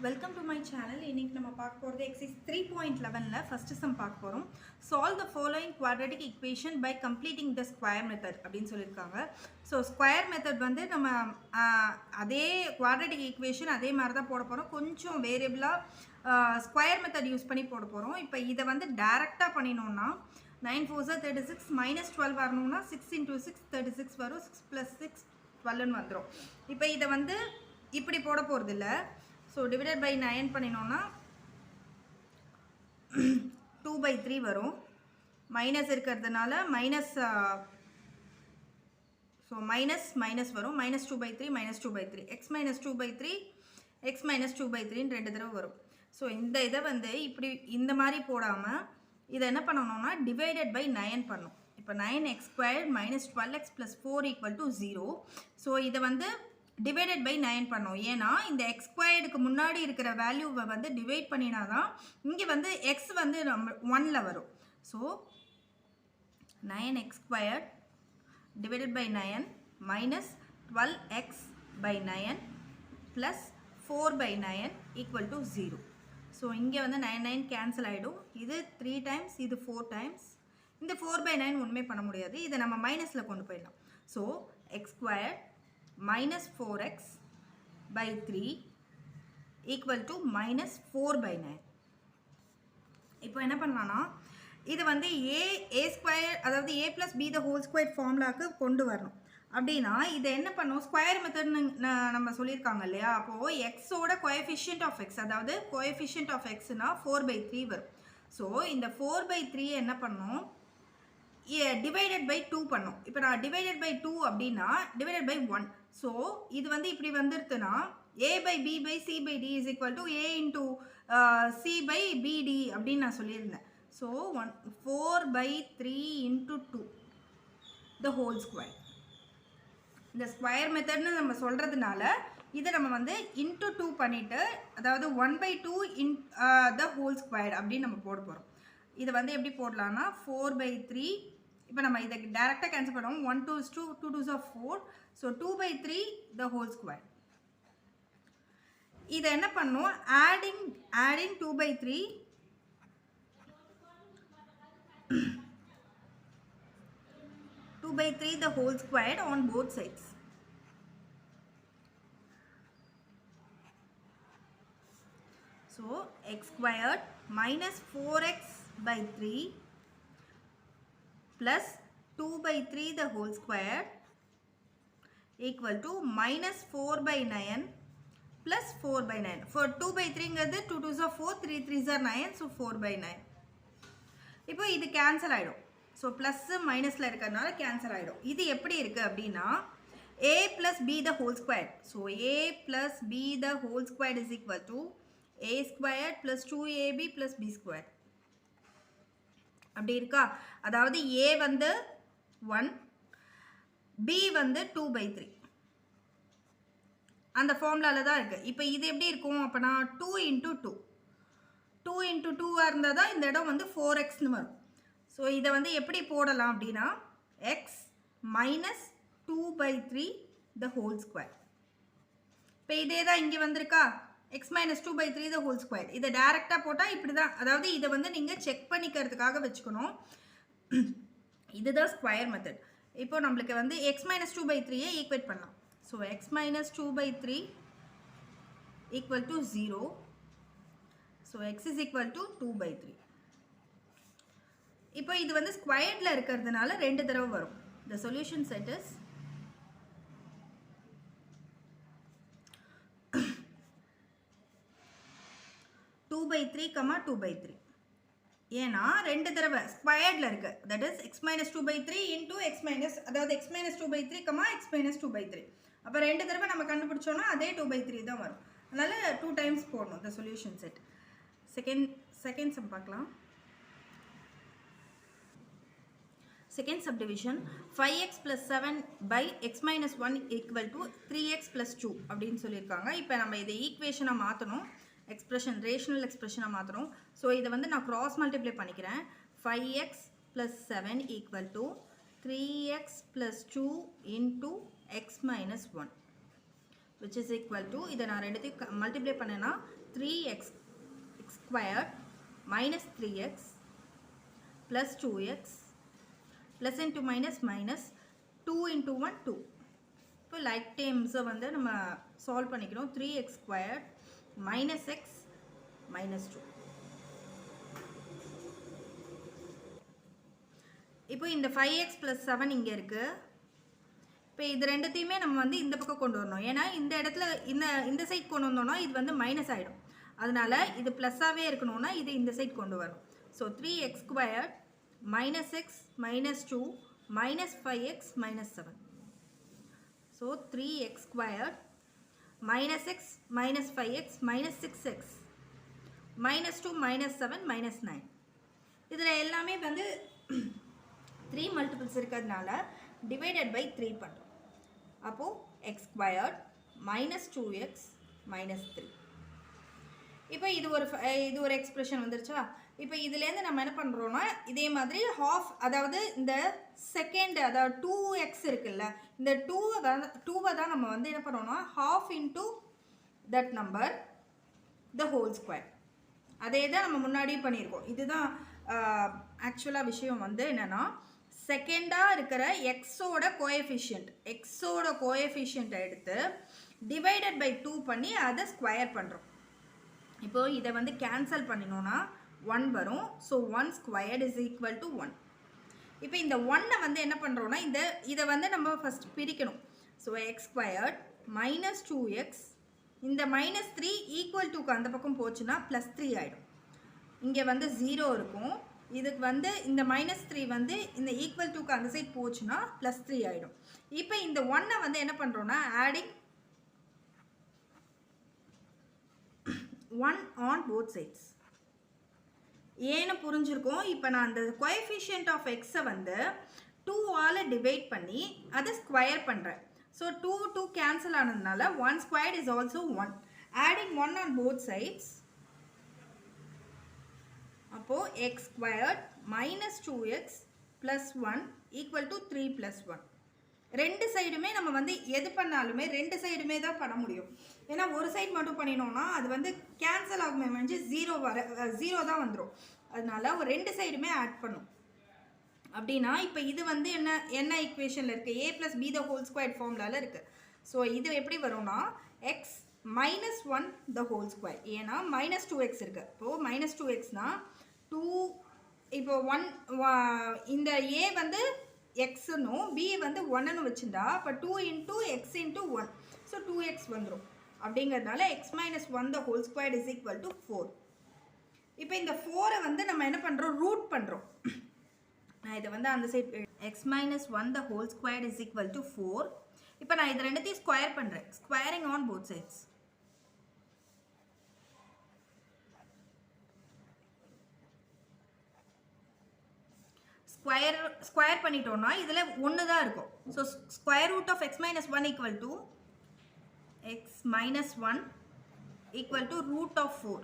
Welcome to my channel. இன்னைக்கு நம்ம பார்க்க போறது exercise 3.11ல first sum பார்க்க போறோம். Solve the following quadratic equation by completing the square method அப்படினு சொல்லிருக்காங்க. So square method வந்து நம்ம அதே quadratic equation அதே மாதிரி தான் போட போறோம். கொஞ்சம் வேரியபிளா square method யூஸ் பண்ணி போட போறோம். இப்போ இத வந்து டைரக்ட்டா பண்ணினோம்னா 9 4s are 36 minus 12 வரணும்னா 6 into 6 36 வரும். 6 plus 6 12 ன்னு வந்துரும். இப்போ இத வந்து இப்படி போட போறது இல்ல. So divided by 9 பண்ணினோம்னா 2 by 3 வரும். மைனஸ் இருக்கிறதுனால மைனஸ் so minus வரும். minus 2 by 3 minus 2 by 3 x minus 2 by 3 x minus 2 by 3 ன்னு ரெண்டு தடவை வரும். ஸோ இந்த இதை வந்து இப்படி இந்த மாதிரி போடாமல் இதை என்ன பண்ணணும்னா divided by 9 பண்ணும். இப்போ 9x squared minus 12x plus 4 equal to 0. So இதை வந்து divided by 9 பண்ணோம். ஏன்னா இந்த x ஸ்கொயர்டுக்கு முன்னாடி இருக்கிற வேல்யூவை வந்து டிவைட் பண்ணினா தான் இங்கே வந்து x வந்து 1ல வரும். So 9x squared divided by 9 minus 12x by 9 plus 4 by 9 equal to 0. So இங்கே வந்து 9 கேன்சல் ஆகிடும். இது 3 டைம்ஸ், இது 4 டைம்ஸ். இந்த 4 by 9 ஒன்றுமே பண்ண முடியாது. இதை நம்ம மைனஸில் கொண்டு போயிடலாம். So x squared minus 4x by 3 equal to minus 4 by 9. இப்போ என்ன பண்ணலாம்னா இது வந்து a ஸ்கொயர் அதாவது a plus b the whole square ஃபார்முலாக்கு கொண்டு வரணும். அப்படின்னா இதை என்ன பண்ணும், ஸ்கொயர் மெத்தட்னு நம்ம சொல்லியிருக்காங்க இல்லையா. அப்போது எக்ஸோட கோஎஃபிஷியன்ட் ஆஃப் எக்ஸ், அதாவது கோஎஃபிஷியன்ட் ஆஃப் எக்ஸ்னா 4 by 3 வரும். ஸோ இந்த 4 by 3 என்ன பண்ணும், டிவைடட் பை 2 பண்ணும். இப்போ நான் டிவைடட் பை 2 அப்படின்னா டிவைடட் பை 1. ஸோ இது வந்து இப்படி வந்துருதுன்னா a by b by c by d is equal to a into c by bd அப்படின்னு நான் சொல்லியிருந்தேன். So 4 by 3 into 2 the whole square. இந்த ஸ்கொயர் மெத்தட்னு நம்ம சொல்கிறதுனால இதை நம்ம வந்து இன்ட்டு 2 பண்ணிவிட்டு, அதாவது 1 by 2 in the whole square அப்படின்னு நம்ம போட போகிறோம். இதை வந்து எப்படி போடலான்னா 4 by 3. இப்போ நம்ம இதை டேரெக்டாக கேன்சல் பண்ணுவோம். 1 2 is 2, 2 2s are 4. So 2 by 3 the whole square. இதை என்ன பண்ணும், adding 2 by 3 2 by 3 the whole square on both sides. So x squared minus 4x by 3 plus 2 by 3 the whole square equal to minus 4 by 9 plus 4 by 9. For 2 by 3 ங்கிறது 2 2s are 4, 3 3s are 9. So 4 by 9. இப்போ இது cancel ஆகிடும். So plus மைனஸில் இருக்கிறதுனால cancel ஆகிடும். இது எப்படி இருக்குது அப்படின்னா a plus b the whole square. So a plus b the whole square is equal to a squared plus 2ab plus b squared. அப்படி இருக்கா. அதாவது a வந்து 1, b வந்து 2 by 3 அந்த ஃபார்முலாவில் தான் இருக்குது. இப்போ இது எப்படி இருக்கும் அப்போனா 2 into 2 2 into 2 இருந்தால் தான் இந்த இடம் வந்து 4xன்னு வரும். ஸோ இதை வந்து எப்படி போடலாம் அப்படின்னா x minus 2 by 3 the whole square. இப்போ இதே தான் இங்கே வந்திருக்கா, x minus 2 by 3 the whole square. இதை டேரெக்டாக போட்டால் இப்படி தான், அதாவது இதை வந்து நீங்கள் செக் பண்ணிக்கிறதுக்காக வச்சுக்கணும். இதுதான் ஸ்கொயர் மெத்தட். இப்போ நம்மளுக்கு வந்து x minus 2 by 3 ஈக்குவேட் பண்ணலாம். So x minus 2 by 3 equal to 0. So x is equal to 2 by 3. இப்போ இது வந்து ஸ்கொயர்டில் இருக்கிறதுனால ரெண்டு தடவை வரும். the solution set is 2 by 3, 2 by 3. ஏன்னா ரெண்டு தடவை ஸ்கொயர்டில் இருக்கு. That is x minus 2 by 3 into x minus, அதாவது x minus 2 by 3, x minus 2 by 3. அப்போ ரெண்டு தடவை நம்ம கண்டுபிடிச்சோன்னா அதே 2 by 3 தான் வரும். அதனால் 2 டைம்ஸ் போடணும் the solution set. Second sum பார்க்கலாம். Second subdivision 5x plus 7 by x minus 1 equal to 3x plus 2 அப்படின்னு சொல்லியிருக்காங்க. இப்போ நம்ம இதை ஈக்குவேஷனாக மாற்றணும், எக்ஸ்பிரஷன் ரேஷனல் எக்ஸ்பிரஷனாக மாற்றணும். ஸோ இதை வந்து நான் க்ராஸ் மல்டிப்ளை பண்ணிக்கிறேன். 5x plus 7 equal to 3x plus 2 into x minus 1 which is equal to, இதை நான் ரெண்டுத்தையும் மல்டிப்ளை பண்ணேன்னா 3x squared minus 3x plus 2x plus into minus minus 2 into 1 2. இப்போ லைக் டேர்ம்ஸை வந்து நம்ம சால்வ் பண்ணிக்கிறோம். 3x squared minus x minus 2. இப்போ இந்த 5x plus 7 இங்கே இருக்குது. இப்போ இது ரெண்டுத்தையுமே நம்ம வந்து இந்த பக்கம் கொண்டு வரணும். ஏன்னா இந்த இடத்துல இந்த சைட் கொண்டு வந்தோம்னா இது வந்து மைனஸ் ஆகிடும். அதனால் இது ப்ளஸ்ஸாகவே இருக்கணும்னா இது இந்த சைட் கொண்டு வரணும். So 3x squared minus x minus 2 minus 5x minus 7. So 3x squared minus x minus 5x minus 6x minus 2 minus 7 minus 9. இதில் எல்லாமே வந்து 3 மல்டிபிள்ஸ் இருக்கிறதுனால divided by 3 பண்ணுறோம். அப்போது x squared minus 2x minus 3. இப்போ இது ஒரு எக்ஸ்பிரஷன் வந்துருச்சா. இப்போ இதுலேருந்து நம்ம என்ன பண்ணுறோன்னா இதே மாதிரி ஹாஃப், அதாவது இந்த செகண்ட், அதாவது 2x இருக்குல்ல, இந்த 2வை தான் நம்ம வந்து என்ன பண்ணுறோன்னா half into that number the whole square. அதே தான் நம்ம முன்னாடியே பண்ணியிருக்கோம். இதுதான் ஆக்சுவலாக விஷயம் வந்து என்னென்னா, செகண்டாக இருக்கிற எக்ஸோட கோஎஃபிஷியண்ட்டை எடுத்து டிவைடட் பை 2 பண்ணி அதை ஸ்கொயர் பண்ணுறோம். இப்போது இதை வந்து கேன்சல் பண்ணினோன்னா 1 வரும். So 1 squared is equal to 1. இப்போ இந்த 1ஐ வந்து என்ன பண்ணுறோன்னா இதை வந்து நம்ம ஃபஸ்ட் பிரிக்கணும். So x squared minus 2x, இந்த minus 3 equal toக்கு அந்த பக்கம் போச்சுன்னா plus 3 ஆகிடும். இங்கே வந்து 0 இருக்கும். இதுக்கு வந்து இந்த -3 வந்து இந்த ஈக்குவல் டுக்கு அந்த சைட் போச்சுன்னா +3 ஆகிடும். இப்போ இந்த 1ஐ வந்து என்ன பண்ணுறோன்னா ஆடிங் 1 on both sides. ஏன்னு புரிஞ்சிருக்கும். இப்போ நான் அந்த கோஎஃபிஷியன்ட் ஆஃப் எக்ஸை வந்து 2ஆல் டிவைட் பண்ணி அதை ஸ்கொயர் பண்ணுறேன். ஸோ 2 கேன்சல் ஆனதுனால 1 squared is also 1. Adding 1 on both sides, அப்போது x squared minus 2x plus 1 equal to 3 plus 1. ரெண்டு சைடுமே நம்ம வந்து எது பண்ணாலுமே ரெண்டு சைடுமே தான் பண்ண முடியும். ஏன்னா ஒரு சைடு மட்டும் பண்ணினோம்னா அது வந்து கேன்சல் ஆகுமே வந்து 0 தான் வந்துடும். அதனால ஒரு ரெண்டு சைடுமே ஆட் பண்ணும். அப்படின்னா இப்போ இது வந்து என்ன ஈக்குவேஷனில் இருக்குது, a plus b the whole squared ஃபார்முலாவில் இருக்குது. ஸோ இது எப்படி வரும்னா x minus 1 the whole square. ஏன்னா minus 2x இருக்குது. இப்போது minus 2xனா 2, இப்போ 1 இந்த a வந்து எக்ஸ்னும் b வந்து 1ன்னு வச்சுட்டா அப்போ 2 into x into 1. So 2x வந்துடும். அப்படிங்கிறதுனால x minus 1 the whole squared is equal to 4. இப்போ இந்த 4ஐ வந்து நம்ம என்ன பண்ணுறோம், ரூட் பண்ணுறோம். நான் இதை வந்து அந்த side x minus 1 the whole squared is equal to 4. இப்போ நான் இது ரெண்டுத்தையும் ஸ்கொயர் பண்ணுறேன். Squaring on both sides. Square பண்ணிட்டோம்னா இதில் 1 தான் இருக்கும். So square root of x minus 1 equal to x minus 1 equal to root of 4.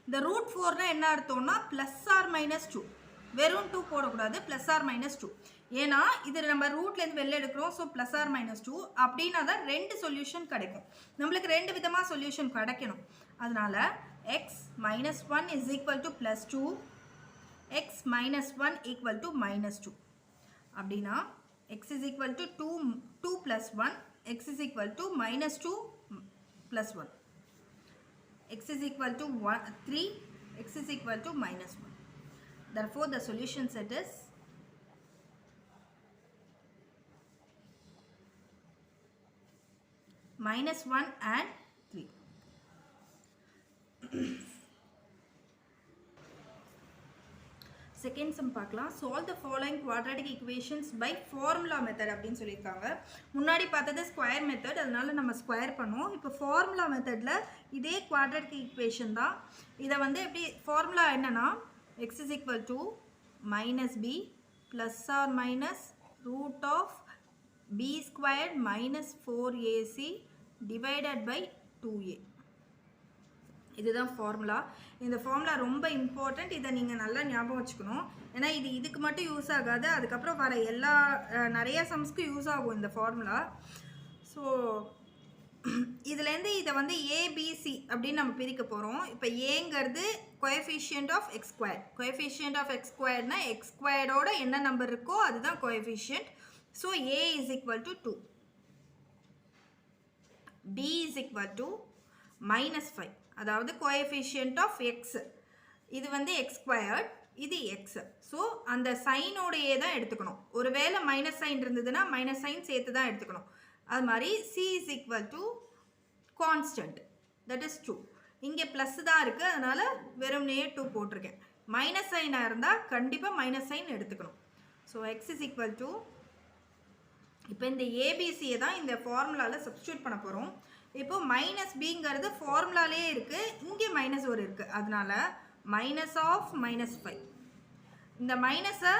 இந்த ரூட் 4னா என்ன அர்த்தம்னா ப்ளஸ் ஆர் மைனஸ் 2. வெறும் 2 போடக்கூடாது, ப்ளஸ் ஆர் மைனஸ் 2. ஏன்னா இது நம்ம ரூட்லேருந்து வெளில எடுக்கிறோம். ஸோ ப்ளஸ் ஆர் மைனஸ் 2 அப்படின்னா தான் ரெண்டு சொல்யூஷன் கிடைக்கும். நம்மளுக்கு ரெண்டு விதமாக சொல்யூஷன் கிடைக்கணும். அதனால x minus 1 is equal to plus 2, x minus 1 equal to minus 2. அப்படின்னா x is equal to 2 plus 1, x is equal to minus 2 plus 1. x is equal to 3, x is equal to minus 1. Therefore, the solution set is minus 1 and 3. Second sum பார்க்கலாம். Solve the following quadratic equations by formula method அப்படின்னு சொல்லியிருக்காங்க. முன்னாடி பார்த்தது square method, அதனால நம்ம square பண்ணுவோம். இப்போ formula மெத்தடில் இதே குவாட்ராட்டிக் ஈக்குவேஷன் தான். இதை வந்து எப்படி ஃபார்முலா என்னன்னா x is equal to minus b plus or minus root of b squared minus 4ac divided by 2a. இதுதான் ஃபார்முலா. இந்த ஃபார்முலா ரொம்ப இம்பார்ட்டண்ட். இதை நீங்கள் நல்லா ஞாபகம் வச்சுக்கணும். ஏன்னா இதுக்கு மட்டும் யூஸ் ஆகாது, அதுக்கப்புறம் வர நிறைய சம்ஸ்க்கு யூஸ் ஆகும் இந்த ஃபார்முலா. ஸோ இதுலேருந்து இதை வந்து ஏபிசி அப்படின்னு நம்ம பிரிக்க போகிறோம். இப்போ ஏங்கிறது coefficient of X square. Coefficient of X ஸ்கொயர்னா எக்ஸ் ஸ்கொயர்டோட என்ன நம்பர் இருக்கோ அதுதான் coefficient. So A is equal to 2, B is equal to -5, அதாவது கோஎஃபிஷியன்ட் ஆஃப் எக்ஸ். இது வந்து எக்ஸ் ஸ்கொயர்ட், இது எக்ஸ். ஸோ அந்த சைனோடையே தான் எடுத்துக்கணும். ஒருவேளை மைனஸ் சைன் இருந்ததுன்னா மைனஸ் சைன் சேர்த்து தான் எடுத்துக்கணும். அது மாதிரி C is equal to constant, that is 2. இங்கே ப்ளஸ் தான் இருக்குது, அதனால் வெறும்னே 2 போட்டிருக்கேன். மைனஸ் சைனாக இருந்தால் கண்டிப்பாக மைனஸ் சைன் எடுத்துக்கணும். So X is equal to, இப்போ இந்த ஏபிசியை தான் இந்த ஃபார்முலாவில் சப்ஸ்டியூட் பண்ண போகிறோம். இப்போது மைனஸ் பிங்கிறது ஃபார்முலாலே இருக்குது, இங்கே மைனஸ் ஒரு இருக்குது, அதனால் மைனஸ் ஆஃப் -5. இந்த மைனஸை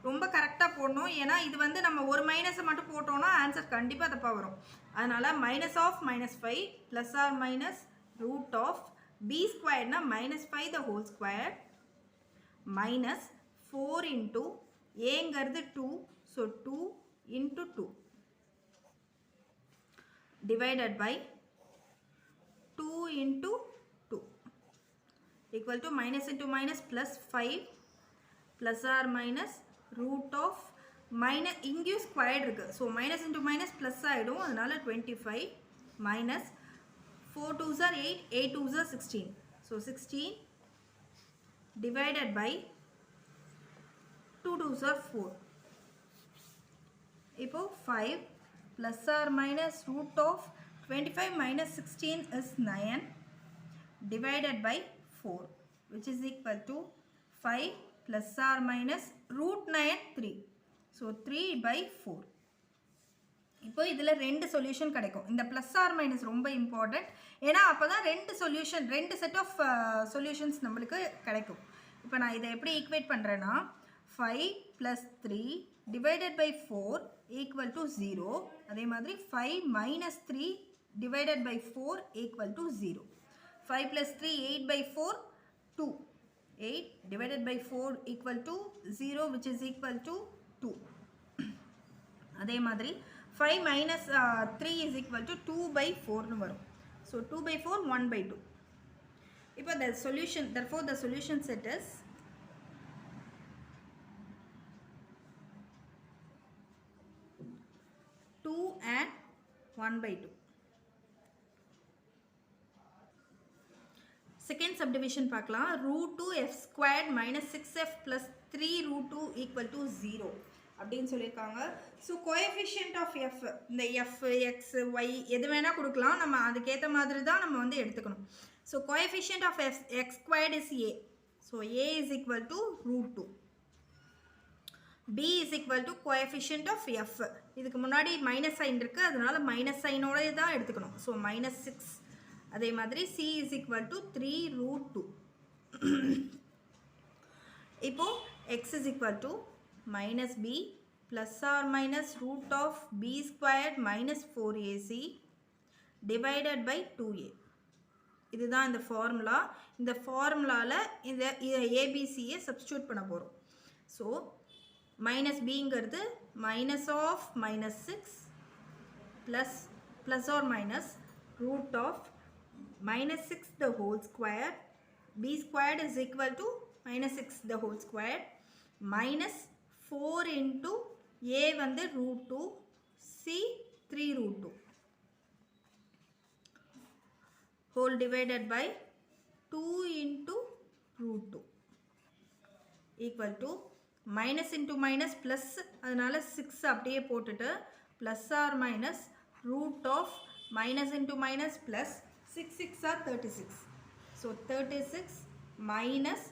ரொம்ப கரெக்டாக போடணும், ஏன்னா இது வந்து நம்ம ஒரு மைனஸை மட்டும் போட்டோம்னா ஆன்சர் கண்டிப்பாக தப்பாக வரும். அதனால் minus of -5 plus or minus root of B ஸ்கொயர்னா -5 the whole square minus 4 into ஏங்கிறது 2, so 2 into 2 divided by 2 into 2 equal to minus into minus plus 5 plus or minus root of minus இங்கே squared இருக்கு, so minus into minus plus ஆகிடும், அதனால 25 minus 4 2s are 8, 8 2s are 16, so 16 divided by 2 2s are 4. இப்போ 5 plus or minus root of 25 minus 16 is 9 divided by 4, which is equal to 5 plus or minus root 9 3, so 3 by 4. இப்போ இதில் ரெண்டு solution கிடைக்கும். இந்த plus or minus ரொம்ப important, ஏன்னா அப்போ தான் ரெண்டு சொல்யூஷன், ரெண்டு செட் ஆஃப் சொல்யூஷன்ஸ் நம்மளுக்கு கிடைக்கும். இப்போ நான் இதை எப்படி ஈக்குவேட் பண்ணுறேன்னா 5 plus 3 divided by 4 equal to 0. அதே மாதிரி 5 minus 3 divided by 4 equal to 0. 5 plus 3 8 by 4 2. 8 divided by 4 equal to 0, which is equal to 2. அதே மாதிரி 5 minus 3 is equal to 2 by 4 னு வரும். So 2 by 4 1 by 2. இப்போ the solution, therefore the solution set is 2 and 1 by 2. Second subdivision பார்க்கலாம். root 2 f squared minus 6f plus 3 root 2 equal to 0 அப்படின்னு சொல்லியிருக்காங்க. So coefficient of F, இந்த F X Y எது வேணால் கொடுக்கலாம், நம்ம அதுக்கேற்ற மாதிரி தான் நம்ம வந்து எடுத்துக்கணும். So coefficient of x squared is a, so A is equal to root 2. b is equal to coefficient of f. இதுக்கு முன்னாடி மைனஸ் சைன் இருக்குது, அதனால மைனஸ் சைனோட தான் எடுத்துக்கணும். ஸோ -6. அதே மாதிரி c is equal to 3 root 2. இப்போ x is equal to minus b plus or minus root of b squared minus 4ac divided by 2a. இதுதான் இந்த ஃபார்முலா. இந்த ஃபார்முலாவில் இந்த ஏபிசியை சப்ஸ்டியூட் பண்ண போகிறோம். So minus bங்கிறது minus of -6 plus or minus root of -6 the whole square, b squared is equal to -6 the whole square minus 4 into a வந்து root 2, c 3 root 2 whole divided by 2 into root 2 equal to minus into minus plus, அதனால 6 அப்படியே போட்டுட்டு plus or minus root of minus into minus plus 6 6 are 36. So 36 minus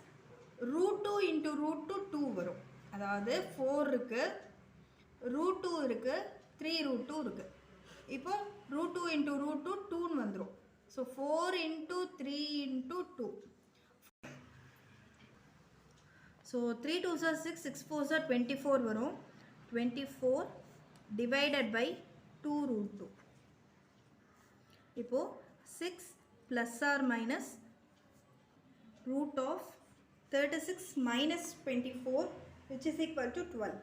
root 2 into root 2 2 வரும். அதாவது 4 இருக்கு, root 2 இருக்கு, 3 root 2 இருக்கு. இப்போ root 2 into root 2 2 வந்துரும். So 4 into 3 into 2. So 3 2s are 6, 6 4s are 24 வரும். 24 divided by 2 root 2. இப்போ 6 plus or minus root of 36 minus 24, which is equal to 12.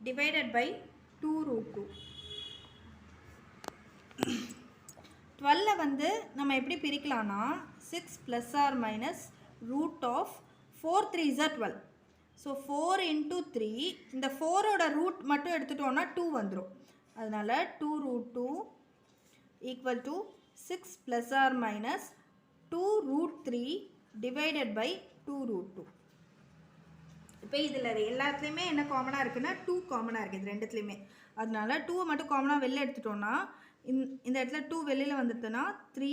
divided by 2 root 2. 12 வந்து நம்ம எப்படி பிரிக்கலாம்னா 6 plus or minus root of 4 3s are 12. So 4 into 3 இந்த 4ஓட root மட்டும் எடுத்துட்டோம்னா 2 வந்துடும். அதனால 2 root 2 equal to 6 plus or minus 2 root 3 divided by 2 root 2. இப்போ இதில் எல்லாத்துலேயுமே என்ன காமனாக இருக்குன்னா 2 காமனாக இருக்குது இது ரெண்டுத்துலேயுமே. அதனால 2 மட்டும் காமனாக வெளில எடுத்துட்டோம்னா இந்த இடத்துல 2 வெளியில் வந்துட்டுனா 3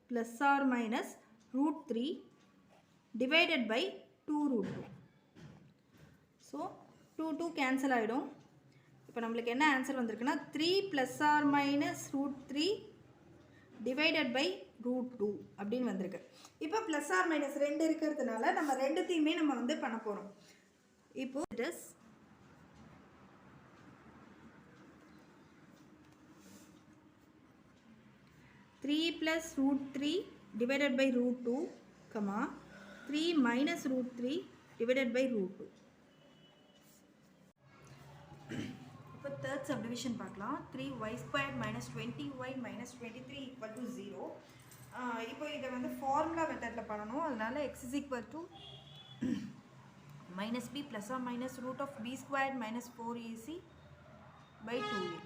plus or minus root 3 divided by 2 root 2. So 2 cancel ஆகிடும். இப்போ நம்மளுக்கு என்ன ஆன்சர் வந்திருக்குன்னா 3 plus or minus root 3 divided by root 2 அப்படின்னு வந்திருக்கு. இப்போ plus or minus 2 இருக்கிறதுனால நம்ம ரெண்டுத்தையுமே நம்ம வந்து பண்ண போகிறோம். இப்போ it is 3 plus root 3 divided by root 2, 3 minus root 3 divided by root 2. இப்போ third subdivision பார்க்கலாம். 3y squared minus 20y minus 23 equal to 0. இப்போ இதை வந்து ஃபார்முலா மெத்தடில் பண்ணணும். அதனால x is equal to minus b plus or minus root of b squared minus 4ac by 2a.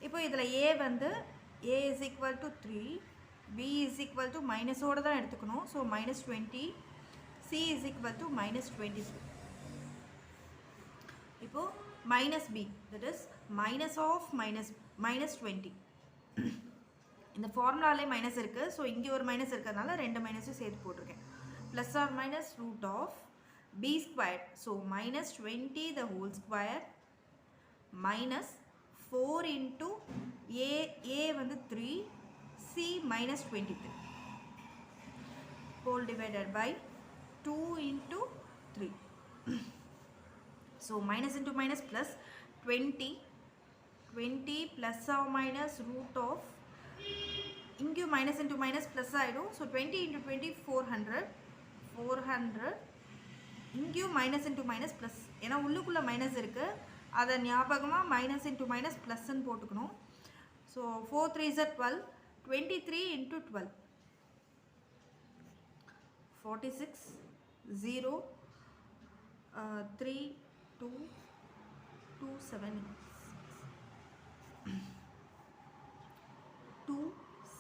இப்போ இதில் a வந்து a is equal to 3, b is equal to minus ஓட தான் எடுத்துக்கணும். So minus 20, c is equal to minus 23. இப்போ minus b, that is minus of minus 20. இந்த ஃபார்முலாலே minus இருக்குது. So இங்கே ஒரு மைனஸ் இருக்கிறதுனால ரெண்டு மைனஸும் சேர்த்து போட்டிருக்கேன். Plus or minus root of b squared. So minus 20 the whole square minus 4 into a வந்து 3, c minus 23 whole divided by 2 into 3. So minus into minus plus 20 plus or minus root of இங்கே minus into minus plus ஆகிடும். So 20 into 20 400 இங்கேயும் minus into minus plus, ஏன்னா உள்ளுக்குள்ளே minus இருக்குது, அதை ஞாபகமாக minus into minus ப்ளஸ்ன்னு போட்டுக்கணும். So 4 3s are 12, 23 into 12 46 0 3 2 2 7 2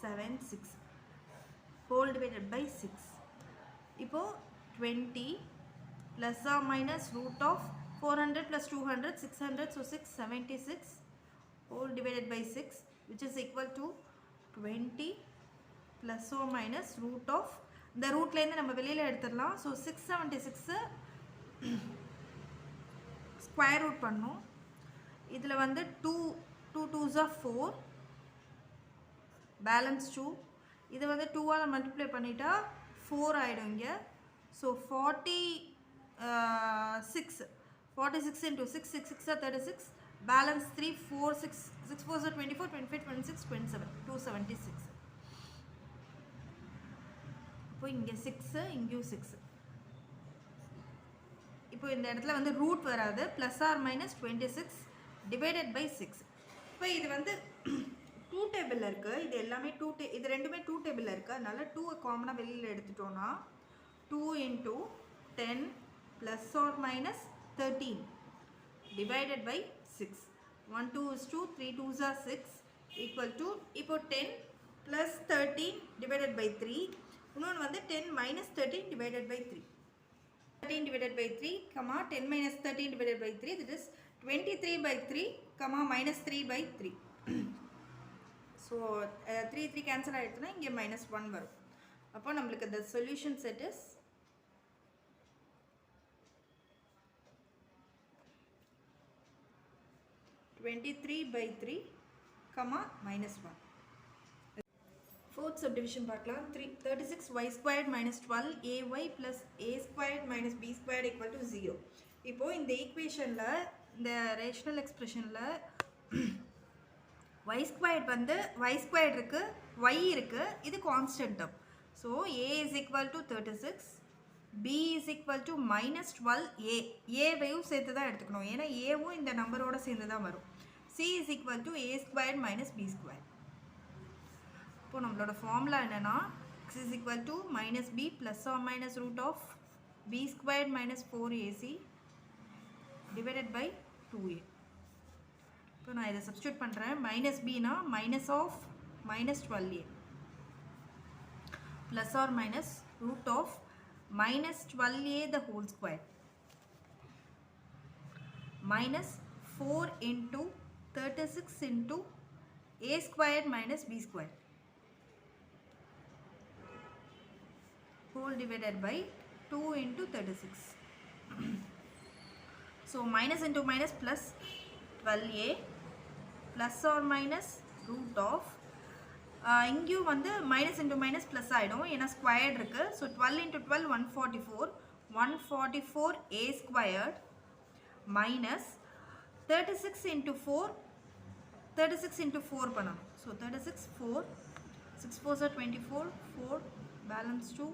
7 6 whole divided by 6. இப்போ 20 plus or minus root of 400 plus 200 600, so 676 whole divided by 6, which is equal to 20 plus or minus root of இந்த ரூட்லேருந்து நம்ம வெளியில் எடுத்துடலாம். ஸோ 676 ஸ்கொயர் ரூட் பண்ணணும். இதில் வந்து 2 2s are 4, balance 2. இது வந்து 2ஆல் மல்டிப்ளை பண்ணிட்டா 4 ஆகிடும் இங்கே. So 46 into 6 6 6 are 36, balance 3 4 6 6 4 are 24 25 26 27 276. இப்போ இங்கே 6 இங்கேயும் 6. இப்போ இந்த இடத்துல வந்து ரூட் வராது. Plus or minus 26 divided by 6. இப்போ இது வந்து 2 டேபிளில் இருக்குது. இது எல்லாமே இது ரெண்டுமே 2 டேபிளில் இருக்குது. அதனால 2 காமனாக வெளியில் எடுத்துட்டோன்னா 2 into 10 plus or minus 13 divided by 6. 1 2 is 2, 3 2s are 6 equal to, இப்போ 10 plus 13 divided by 3, இன்னொன்று வந்து 10 minus 13 divided by 3. 13 divided by 3, 10 minus 13 divided by 3, that is 23 by 3, minus 3 by 3. So 3 3 cancel ஆகிடுச்சுன்னா இங்கே -1 வரும். அப்போ நம்மளுக்கு the solution set is 23 by 3, -1. Fourth subdivision பார்க்கலாம். 36y squared minus 12ay plus a squared minus b squared equal to 0. இப்போ இந்த ஈக்குவேஷனில் இந்த ரேஷனல் எக்ஸ்பிரஷனில் y squared வந்து y squared இருக்குது, y இருக்குது, இது constant term. So a is equal to 36, b is equal to minus 12a. a-வையும் சேர்த்து தான் எடுத்துக்கணும், ஏன்னா a-வும் இந்த நம்பரோட சேர்ந்து தான் வரும். c is equal to a squared minus b squared. இப்போ நம்மளோட ஃபார்முலா என்னன்னா x is equal to minus b plus or minus root of b squared minus 4ac divided by 2a. இப்போ நான் இதை சப்ஸ்டியூட் பண்ணுறேன். மைனஸ் பினா minus of minus 12a plus or minus root of minus 12a the whole square minus 4 into 36 into a squared minus b squared whole divided by 2 into 36. So minus into minus plus 12a plus or minus root of இங்கேயும் வந்து minus into minus plus ஆகிடும், ஏன்னா squared இருக்குது. So 12 into 12 144 144 a squared minus 36 into 4 36 into 4 பண்ணணும். So 36 4 6 4 24 4 balance 2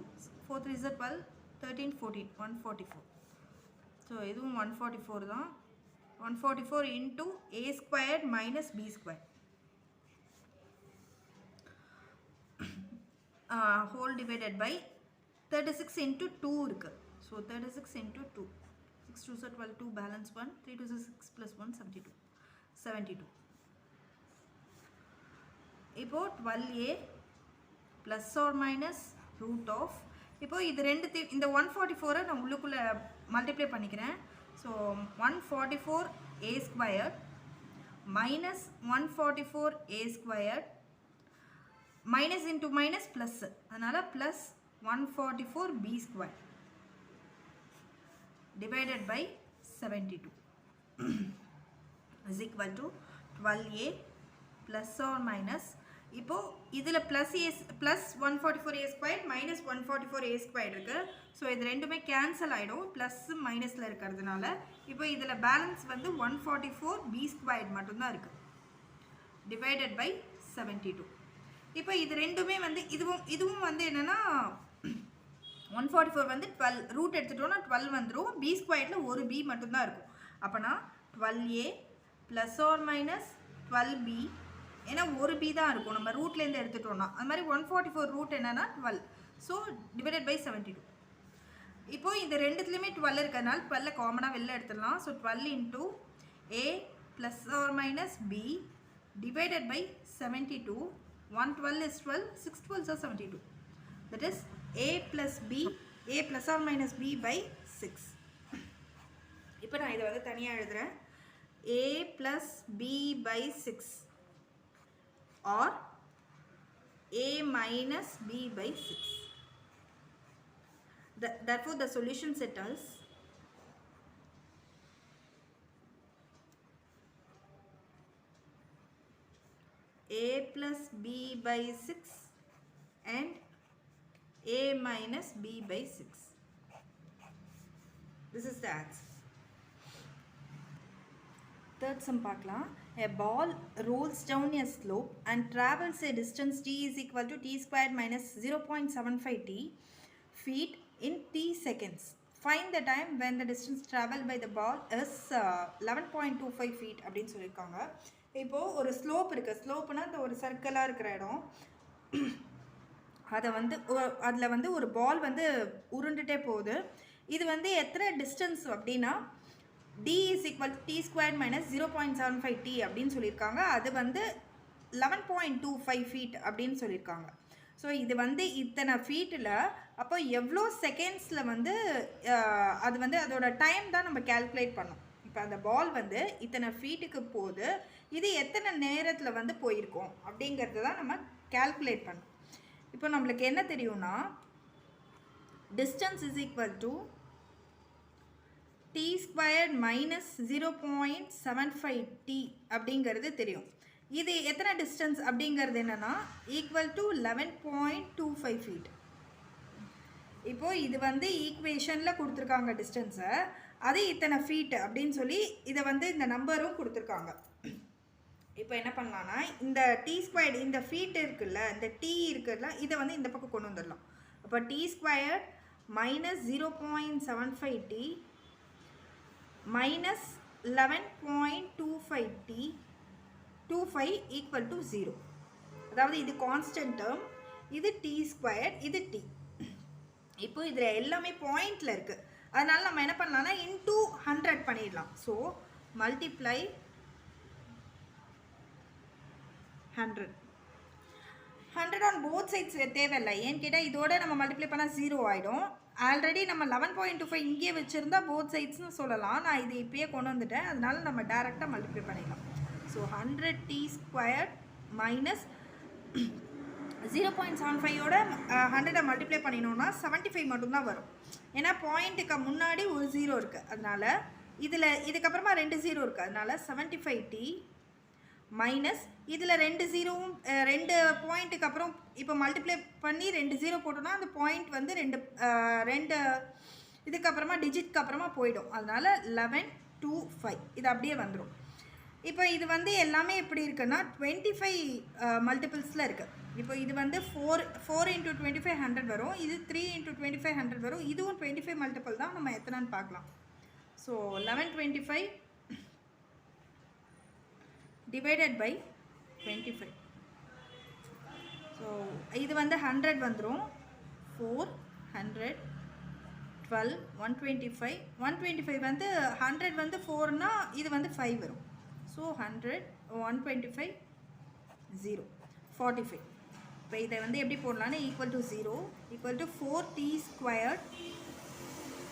4 3 12 13 14 144. So இதுவும் 144 தான். 144 into a squared minus b square whole divided by 36 into 2 இருக்கு. So 36 into 2 6 2 12 2 balance 1 3 2 6 plus 1 72. இப்போ 12a plus or minus root of, இப்போ இது ரெண்டு இந்த 144 நான் உள்ளுக்குள்ள மல்டிப்ளை பண்ணிக்கிறேன். So 144 a square minus 144 a square minus into minus plus, அதனால plus 144 b square divided by 72 is equal to 12a plus or minus, இப்போ இதில் plus 144 a square minus 144 a square இருக்கு. ஸோ இது ரெண்டுமே கேன்சல் ஆகிடும் plus மைனஸில் இருக்கிறதுனால. இப்போ இதில் பேலன்ஸ் வந்து 144 b square மட்டும்தான் இருக்குது divided by 72. இப்போ இது ரெண்டுமே வந்து இதுவும் வந்து என்னென்னா 144 வந்து 12 ரூட் எடுத்துட்டோன்னா 12 வந்துடும். பி ஸ்கொயரில் ஒரு பி மட்டும்தான் இருக்கும். அப்போனா 12a plus or minus 12b, ஏன்னா ஒரு பி தான் இருக்கும் நம்ம ரூட்லேருந்து எடுத்துட்டோன்னா. அது மாதிரி 144 ரூட் என்னென்னா 12. So divided by 72. இப்போது இந்த ரெண்டுத்துலேயுமே 12 இருக்கிறதுனால 12 காமனாக வெளில எடுத்துடலாம். So 12 into a plus or minus b divided by 72. 112 is 12, 6 12s are 72. That is a plus b, a plus or minus b by 6. இப்போ நான் இதை வந்து தனியாக எழுதுகிறேன். a plus b by 6 or a minus b by 6. Therefore the solution set as a plus b by 6 and a minus b by 6. This is the answer. Third sum பார்க்கலாம். A ball rolls down a slope and travels a distance t is equal to t squared minus 0.75 t feet in t seconds. Find the time when the distance traveled by the ball is 11.25 feet அப்படின்னு சொல்லியிருக்காங்க. இப்போது ஒரு slope இருக்குது. ஸ்லோப்புனா இந்த ஒரு சர்க்கிளாக இருக்கிற இடம், அதை வந்து அதில் வந்து ஒரு பால் வந்து உருண்டுட்டே போகுது. இது வந்து எத்தனை டிஸ்டன்ஸ் அப்படின்னா d is equal to t squared minus 0.75 t அப்படின்னு சொல்லியிருக்காங்க. அது வந்து 11.25 feet அப்படின்னு சொல்லியிருக்காங்க. ஸோ இது வந்து இத்தனை ஃபீட்டில் அப்போ எவ்வளோ செகண்ட்ஸில் வந்து அது வந்து அதோட டைம் தான் நம்ம கேல்குலேட் பண்ணோம். இப்போ அந்த பால் வந்து இத்தனை ஃபீட்டுக்கு போகுது, இது எத்தனை நேரத்தில் வந்து போயிருக்கோம் அப்படிங்கிறத தான் நம்ம கேல்குலேட் பண்ணோம். இப்போ நம்மளுக்கு என்ன தெரியும்னா distance is equal to t squared minus 0.75 t அப்படிங்கிறது தெரியும். இது எத்தனை டிஸ்டன்ஸ் அப்படிங்கிறது என்னென்னா ஈக்குவல் டு 11.25 feet. இப்போது இது வந்து ஈக்குவேஷனில் கொடுத்துருக்காங்க டிஸ்டன்ஸை, அது இத்தனை ஃபீட் அப்படின்னு சொல்லி இதை வந்து இந்த நம்பரும் கொடுத்துருக்காங்க. இப்போ என்ன பண்ணலான்னா இந்த டி ஸ்கொயர்டு இந்த ஃபீட் இருக்குல்ல, இந்த டி இருக்குல்ல, இதை வந்து இந்த பக்கம் கொண்டு வந்துடலாம். அப்போ t squared minus 0.75t minus 11.25t 25 equal to 0. அதாவது இது கான்ஸ்டன்ட் டேர்ம், இது t ஸ்கொயர், இது t. இப்போ இதில் எல்லாமே பாயிண்டில் இருக்குது, அதனால நம்ம என்ன பண்ணலாம்னா இன்டூ 100 பண்ணிடலாம். So multiply 100 on both sides தேவையில்லை. ஏன்னு கேட்டால் இதோட நம்ம மல்டிப்ளை பண்ணால் 0 ஆகிடும். ஆல்ரெடி நம்ம 11.25 இங்கே வச்சுருந்தா போத் சைட்ஸ்னு சொல்லலாம். நான் இது இப்போயே கொண்டு வந்துட்டேன், அதனால நம்ம டேரெக்டாக மல்டிப்ளை பண்ணிடலாம். ஸோ 100t ஸ்கொயர் மைனஸ் 0.75ஓட 100 மல்டிப்ளை பண்ணினோன்னா 75 மட்டும்தான் வரும். ஏன்னா பாயிண்ட்டுக்கு முன்னாடி ஒரு 0 இருக்குது, அதனால் இதில் இதுக்கப்புறமா 2 0 இருக்குது, அதனால் 75t மைனஸ் இதில் 2 0வும் 2 பாயிண்ட்டுக்கு அப்புறம் இப்போ மல்டிப்ளை பண்ணி 2 0 போட்டோன்னா அந்த பாயிண்ட் வந்து 2 இதுக்கப்புறமா டிஜிட்க்கு அப்புறமா போயிடும். அதனால் 11.25 இது அப்படியே வந்துடும். இப்போ இது வந்து எல்லாமே எப்படி இருக்குன்னா 25 மல்டிபிள்ஸில் இருக்குது. இப்போ இது வந்து 4 into 25 100 வரும், இது 3 into 25 100 வரும், இதுவும் 25 மல்டிபிள் தான். நம்ம எத்தனைன்னு பார்க்கலாம். So 1125 divided by 25. ஸோ இது வந்து 100 வந்துடும். 4 100 12 125 125 வந்து 100 வந்து 4னா இது வந்து 5 வரும். ஸோ 100 125 0 45. இப்போ இதை வந்து எப்படி போடலான்னு equal to 0 equal to 4t squared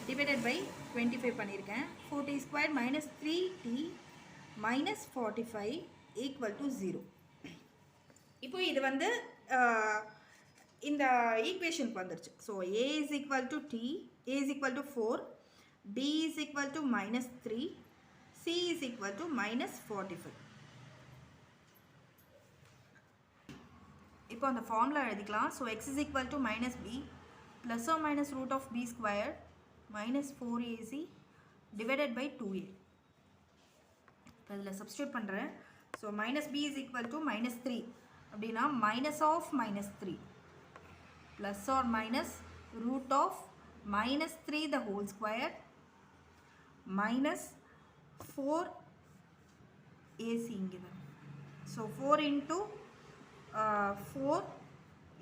divided by 25 பண்ணியிருக்கேன். 4t squared minus 3t minus 45 equal to 0. இப்போ இது வந்து இந்த ஈக்குவேஷனுக்கு வந்துருச்சு. So a is equal to t, a is equal to 4, b is equal to minus 3, c is equal to minus 45. இப்போ அந்த formula எழுதிக்கலாம். So x is equal to minus b plus or minus root of b square minus 4ac divided by 2a. இப்போ இதில் substitute பண்ணுறேன். So minus b is equal to minus 3 அப்படின்னா minus of minus 3 plus or minus root of minus 3 the whole square minus 4ac இங்கே வரும். So 4 into 4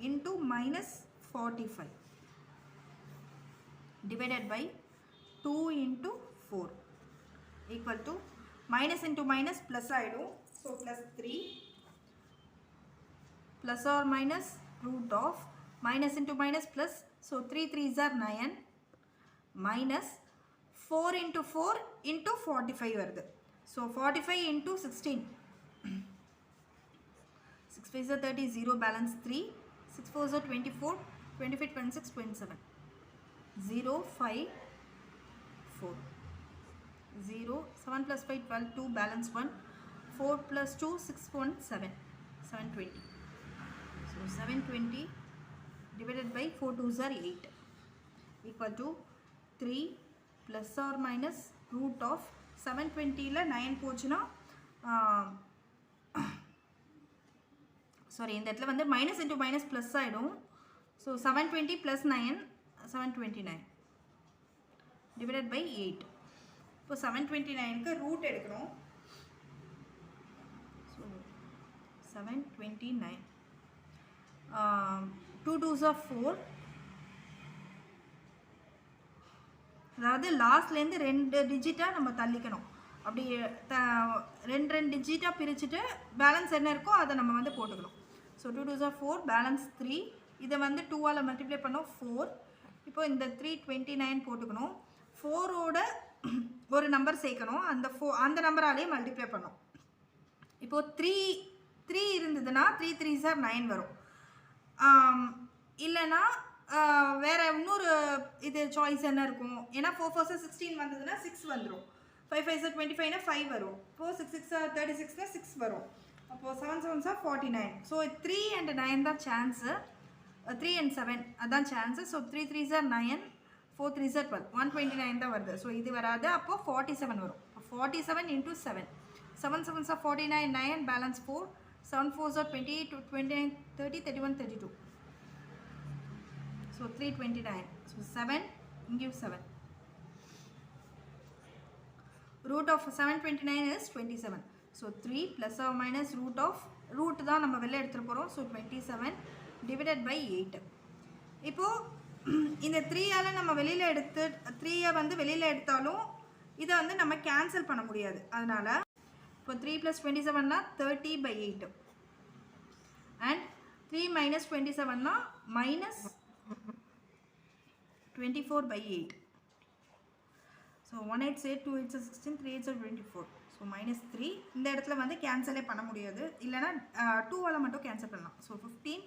into minus 45 divided by 2 into 4 equal to minus into minus plus ஆயிடும். so plus 3 plus or minus root of minus into minus plus, so 3 3s are 9 minus 4 into 4 into 45 வருது. so 45 into 16 6 5 are 30 0 balance 3 6 4 are 24 25 26 27 0 5 4 0 7 plus 5 12 2 balance 1 4 plus 2 6 1 7 720. so 720 divided by 4 2s are 8 equal to 3 plus or minus root of 720 ல 9 போச்சுன்னா sorry இந்த இடத்துல வந்து minus into minus plus ஆகிடும். So 720 plus 9 729 divided by 8. இப்போ 729க்கு root எடுக்கணும். ஸோ 729 2 2s are 4, அதாவது லாஸ்ட்லேருந்து 2 டிஜிட்டாக நம்ம தள்ளிக்கணும். அப்படி 2 டிஜிட்டாக பிரிச்சுட்டு பேலன்ஸ் என்ன இருக்கோ அதை நம்ம வந்து போட்டுக்கணும். ஸோ 2 2s are 4 பேலன்ஸ் 3, இதை வந்து 2ஆல் மல்டிப்ளை பண்ணோம் 4. இப்போ இந்த 329 போட்டுக்கணும். 4ஓட ஒரு நம்பர் சேர்க்கணும், அந்த நம்பராலேயே மல்டிப்ளை பண்ணோம். இப்போது 3 இருந்ததுன்னா 3 3s are 9 வரும். இல்லைன்னா வேறு இன்னொரு இது சாய்ஸ் என்ன இருக்கும், ஏன்னா 4 4s are 16 வந்ததுன்னா 6 வந்துடும். 5 5s are 25னா 5 வரும். 4 6 6 are 36னா 6 வரும். அப்போது 7 7s are 49. ஸோ 3 and 9 தான் சான்ஸு, 3 and 7 அதான் chance. So 3 3s are 9 4 3s are 12 129 தான் வருது. ஸோ இது வராது, அப்போது 47 வரும். 47 into 7 7 7s are 49 9 balance 4 7 4s are 28 29 30 31 32. So 329. So 7, give 7. Root of 729 is 27. So 3 plus or minus root தான் நம்ம வெளில எடுத்துட்டு போறோம். So 27 divided by 8. இப்போ இந்த 3 ஆல நம்ம வெளியில எடுத்து 3 வந்து வெளியில எடுத்தாலும் இத வந்து நம்ம கேன்சல் பண்ண முடியாது. அதனால இப்போ 3 plus 27 னா 30 by 8. And 3 minus 27 னா minus 24 by 8. So 1 8 8 2 8 16 3 8 24. So minus 3 இந்த இடத்துல வந்து கேன்சலே பண்ண முடியாது. இல்லனா 2 ஆல மட்டும் கேன்சல் பண்ணலாம். So 15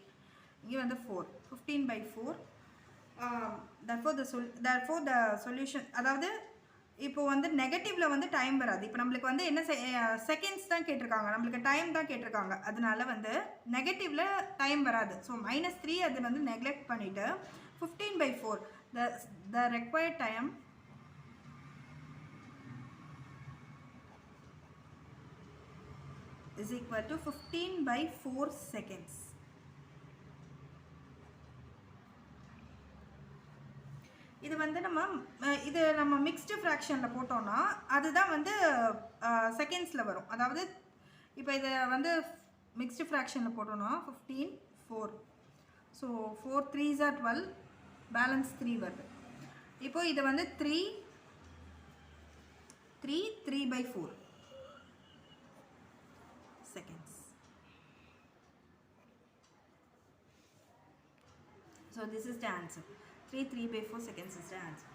இங்க வந்து 4. 15 by 4. Therefore the solution, அதாவது இப்போ வந்து நெகட்டிவ்ல வந்து டைம் வராது. இப்போ நமக்கு வந்து என்ன செகண்ட்ஸ் தான் கேட்டிருக்காங்க, நமக்கு டைம் தான் கேட்டிருக்காங்க. அதனால வந்து நெகட்டிவ்ல டைம் வராது. ஸோ -3 அது வந்து நெக்லெக்ட் பண்ணிட்டு 15 by 4 the required time is equal to 15 by 4 seconds. இது வந்து நம்ம மிக்ஸ்டு ஃப்ராக்ஷன்ல போட்டோம்னா அதுதான் வந்து செகண்ட்ஸ்ல வரும். அதாவது இப்போ இத வந்து மிக்ஸ்டு ஃப்ராக்ஷன்ல போட்டோம்னா 15 4. ஸோ 4 3s are 12, பேலன்ஸ் 3 வருது. இப்போ இது வந்து 3 by 4 seconds. So this is the answer. 3 by 4 seconds is the answer.